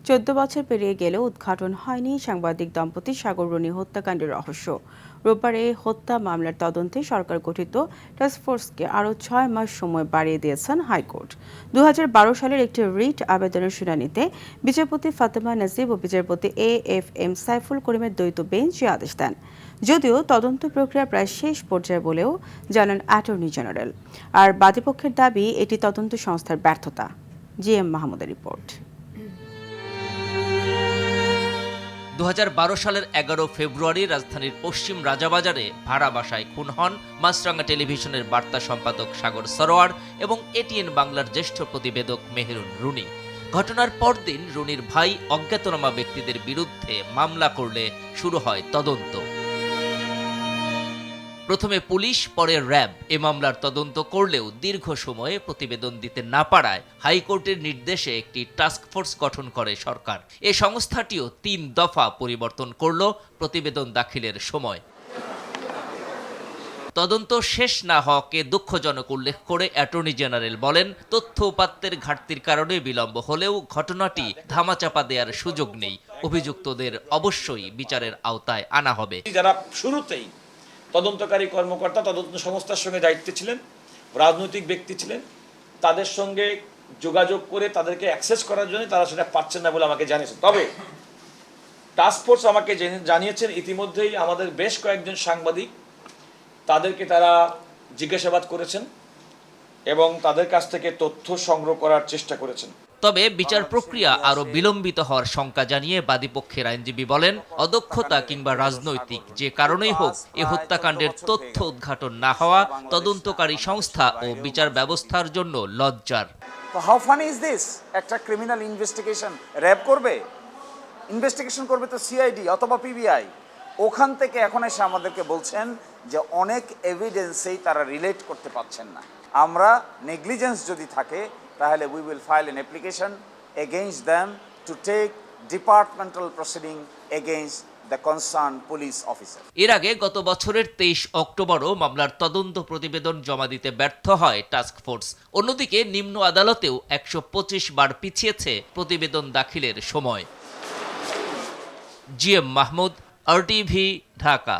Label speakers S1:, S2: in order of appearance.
S1: 14 বছর পেরিয়ে গেলেও উদ্ঘাটন হয়নি সাংবাদিক দম্পতি সাগর রুনি হত্যাকাণ্ডের রহস্য। রোববার এই হত্যা মামলার তদন্তে সরকার গঠিত টাস্কফোর্সকে আরও 6 মাস সময় বাড়িয়ে দিয়েছেন হাইকোর্ট। 2012 সালের একটি রিট আবেদনের শুনানিতে বিচারপতি ফাতেমা নাজিব ও বিচারপতি AFM সাইফুল করিমের দ্বৈত বেঞ্চ এই আদেশ দেন। যদিও তদন্ত প্রক্রিয়া প্রায় শেষ পর্যায়ে বলেও জানান অ্যাটর্নি জেনারেল। আর বাদীপক্ষের দাবি এটি তদন্ত সংস্থার ব্যর্থতা। GM মাহমুদের রিপোর্ট।
S2: 2012 সালের 11 ফেব্রুয়ারি রাজধানীর পশ্চিম রাজাবাজারে ভাড়া বাসায় খুন হন মাছরাঙা টেলিভিশনের বার্তা সম্পাদক সাগর সরোয়ার এবং ATN বাংলার জ্যেষ্ঠ প্রতিবেদক মেহেরুন রুনি। ঘটনার পরদিন রুনির ভাই অজ্ঞাতনামা ব্যক্তিদের বিরুদ্ধে মামলা করলে শুরু হয় তদন্ত। প্রথমে পুলিশ, পরে র্যাব এ মামলার তদন্ত করলেও দীর্ঘ সময়ে প্রতিবেদন দিতে না পারায় হাইকোর্টের নির্দেশে একটি টাস্কফোর্স গঠন করে সরকার। এ সংস্থাটিও 3 দফা পরিবর্তন করল প্রতিবেদন দাখিলের সময়। তদন্ত শেষ না হওয়াকে দুঃখজনক উল্লেখ করে অ্যাটর্নি জেনারেল বলেন, তথ্য উপাত্তের ঘাটতির কারণে বিলম্ব হলেও ঘটনাটি ধামাচাপা দেওয়ার সুযোগ নেই। অভিযুক্তদের অবশ্যই বিচারের আওতায় আনা হবে।
S3: যারা শুরুতেই তদন্তকারী কর্মকর্তা, তদন্ত সংস্থার সঙ্গে দায়িত্বে ছিলেন, রাজনৈতিক ব্যক্তি ছিলেন, তাদের সঙ্গে যোগাযোগ করে তাদেরকে অ্যাক্সেস করার জন্য তারা সেটা পাচ্ছেন না বলে আমাকে জানিয়েছেন। তবে টাস্কফোর্স আমাকে জানিয়েছেন ইতিমধ্যেই আমাদের বেশ কয়েকজন সাংবাদিক, তাদেরকে তারা জিজ্ঞাসাবাদ করেছেন এবং তাদের কাছ থেকে তথ্য সংগ্রহ করার চেষ্টা করেছেন।
S2: তবে বিচার প্রক্রিয়া আরো বিলম্বিত হওয়ার শঙ্কা জানিয়ে বাদীপক্ষের আইনজীবী বলেন, অদক্ষতা কিংবা রাজনৈতিক যে কারণেই হোক এ হত্যাকাণ্ডের তথ্য উদ্ঘাটন না হওয়া তদন্তকারী সংস্থা ও বিচার ব্যবস্থার জন্য লজ্জার।
S4: How funny is this? একটা ক্রিমিনাল ইনভেস্টিগেশন র্যাব করবে, ইনভেস্টিগেশন করবে তো CID অথবা PBI। ওখান থেকে এখন এসে আমাদেরকে বলছেন যে অনেক এভিডেন্সেই তারা রিলেট করতে পারছেন না। আমরা নেগলিজেন্স যদি থাকে তাহলে we will file an application against them to take departmental proceeding against the concern police officer.
S2: এর আগে গত বছরের 23 অক্টোবরও মামলার তদন্ত প্রতিবেদন জমা দিতে ব্যর্থ হয় টাস্কফোর্স। অন্যদিকে নিম্ন আদালতেও 125 বার পিছিয়েছে প্রতিবেদন দাখিলের সময়। GM Mahmud, RTV, Dhaka.